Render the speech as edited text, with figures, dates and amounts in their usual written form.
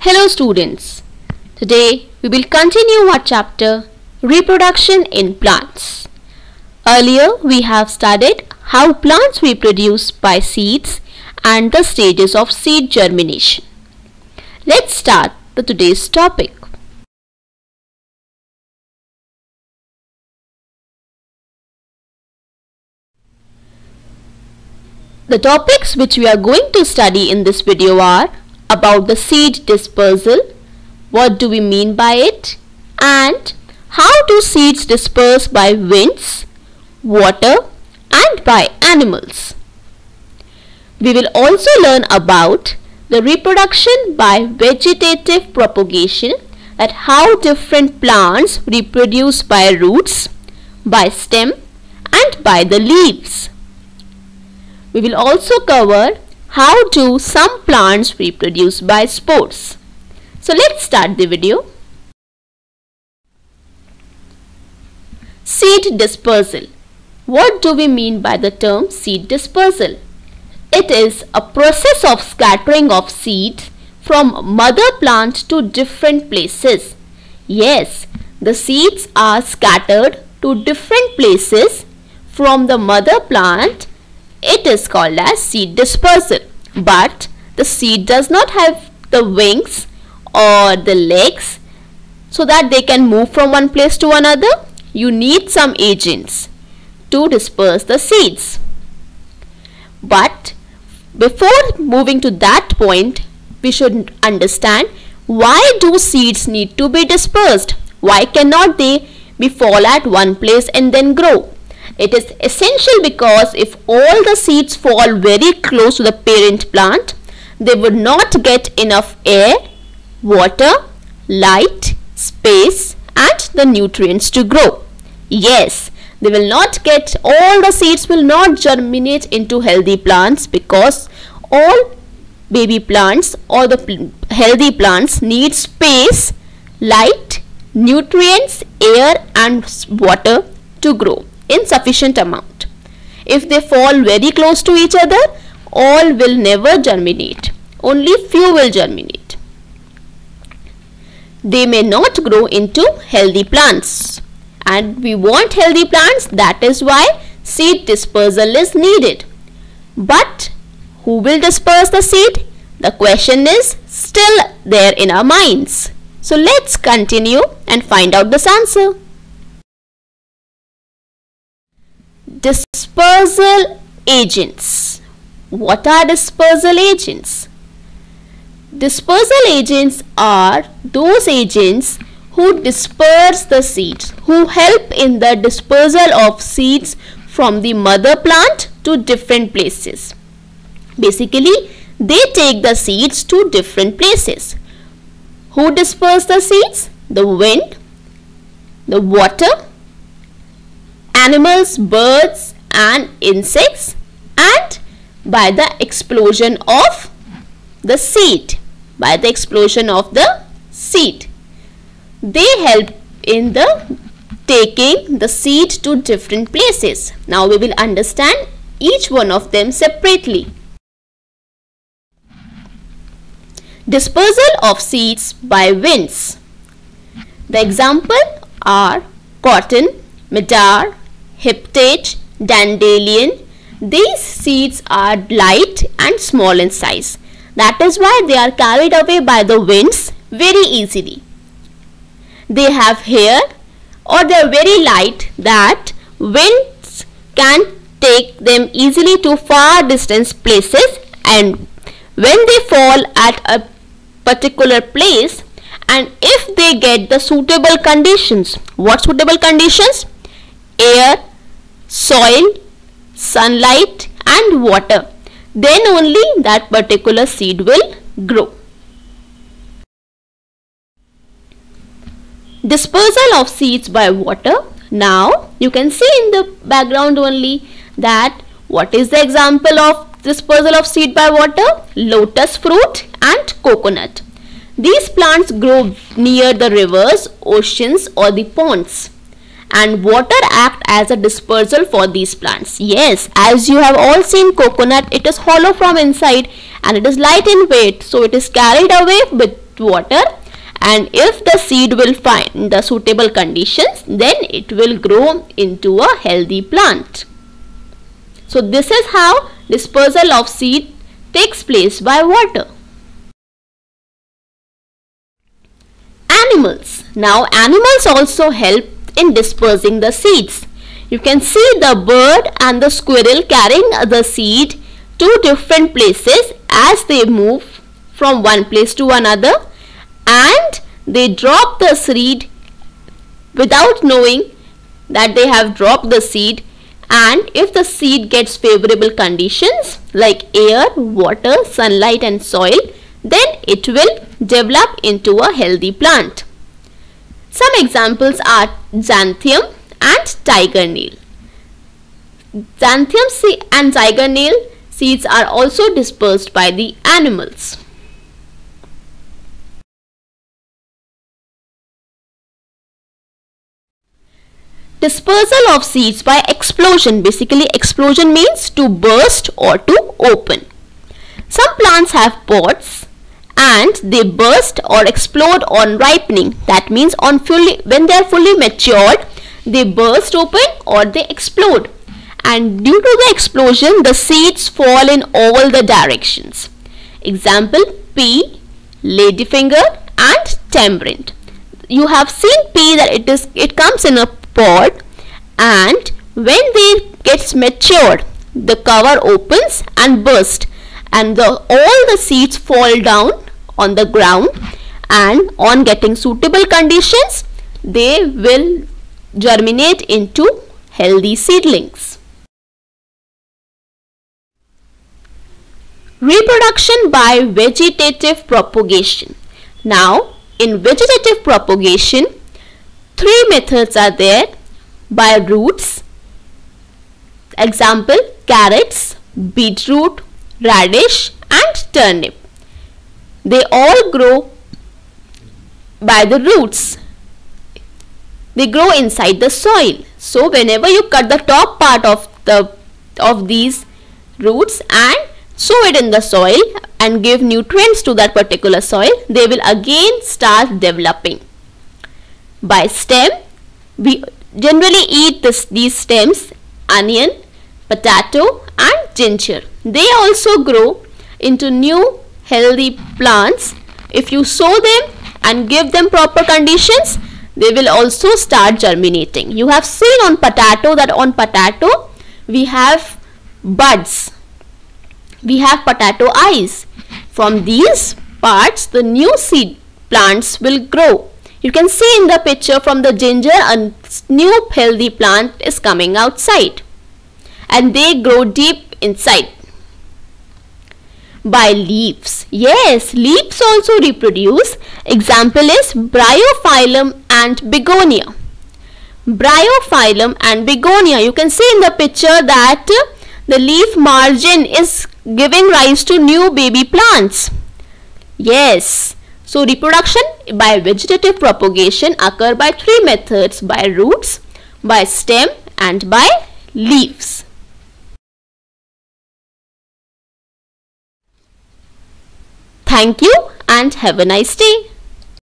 Hello students, today we will continue our chapter Reproduction in Plants. Earlier we have studied how plants reproduce by seeds and the stages of seed germination. Let's start with today's topic. The topics which we are going to study in this video are about the seed dispersal, what do we mean by it, and how do seeds disperse by winds, water and by animals. We will also learn about the reproduction by vegetative propagation, that how different plants reproduce by roots, by stem and by the leaves. We will also cover how do some plants reproduce by spores. So let's start the video. Seed dispersal. What do we mean by the term seed dispersal? It is a process of scattering of seeds from mother plant to different places. Yes, the seeds are scattered to different places from the mother plant. It is called as seed dispersal. But the seed does not have the wings or the legs so that they can move from one place to another. You need some agents to disperse the seeds. But before moving to that point, we should understand why do seeds need to be dispersed? Why cannot they be fall at one place and then grow? It is essential because if all the seeds fall very close to the parent plant, they would not get enough air, water, light, space and the nutrients to grow. Yes, they will not get, all the seeds will not germinate into healthy plants because all baby plants or the healthy plants need space, light, nutrients, air and water to grow in sufficient amount. If they fall very close to each other, all will never germinate. Only few will germinate. They may not grow into healthy plants. And we want healthy plants, that is why seed dispersal is needed. But who will disperse the seed? The question is still there in our minds. So let's continue and find out this answer. Dispersal agents. What are dispersal agents? Dispersal agents are those agents who disperse the seeds, who help in the dispersal of seeds from the mother plant to different places. Basically, they take the seeds to different places. Who disperse the seeds? The wind, the water, animals, birds and insects, and by the explosion of the seed. By the explosion of the seed. They help in the taking the seed to different places. Now we will understand each one of them separately. Dispersal of seeds by winds. The example are cotton, madar, heptate, dandelion. These seeds are light and small in size. That is why they are carried away by the winds very easily. They have hair or they are very light that winds can take them easily to far distance places, and when they fall at a particular place and if they get the suitable conditions, what suitable conditions? Air, soil, sunlight and water, then only that particular seed will grow. Dispersal of seeds by water. Now you can see in the background only that what is the example of dispersal of seed by water? Lotus fruit and coconut. These plants grow near the rivers, oceans or the ponds. And water act as a dispersal for these plants. Yes, as you have all seen coconut, it is hollow from inside and it is light in weight, so it is carried away with with water, and if the seed will find the suitable conditions, then it will grow into a healthy plant. So this is how dispersal of seed takes place by water. Animals. Now animals also help in dispersing the seeds. You can see the bird and the squirrel carrying the seed to different places as they move from one place to another, and they drop the seed without knowing that they have dropped the seed, and if the seed gets favorable conditions like air, water, sunlight and soil, then it will develop into a healthy plant. Some examples are xanthium and tiger nail. Xanthium and tiger nail seeds are also dispersed by the animals. Dispersal of seeds by explosion. Basically, explosion means to burst or to open. Some plants have pods and they burst or explode on ripening. That means when they are fully matured, they burst open or they explode. And due to the explosion, the seeds fall in all the directions. Example, pea, ladyfinger and tamarind. You have seen pea that it comes in a pod, and when they gets matured, the cover opens and bursts, and all the seeds fall down on the ground, and on getting suitable conditions, they will germinate into healthy seedlings. Reproduction by vegetative propagation. Now, in vegetative propagation, three methods are there: by roots, example carrots, beetroot, radish and turnip. They all grow by the roots. They grow inside the soil. So whenever you cut the top part of these roots and sow it in the soil and give nutrients to that particular soil, they will again start developing. By stem, we generally eat these stems: onion, potato and ginger. They also grow into new healthy plants. If you sow them and give them proper conditions, they will also start germinating. You have seen on potato that on potato we have buds. We have potato eyes. From these parts, the new seed plants will grow. You can see in the picture from the ginger, a new healthy plant is coming outside, and they grow deep inside. By leaves. Yes, leaves also reproduce. Example is bryophyllum and begonia. Bryophyllum and begonia. You can see in the picture that the leaf margin is giving rise to new baby plants. Yes. So reproduction by vegetative propagation occur by three methods: by roots, by stem and by leaves. Thank you and have a nice day.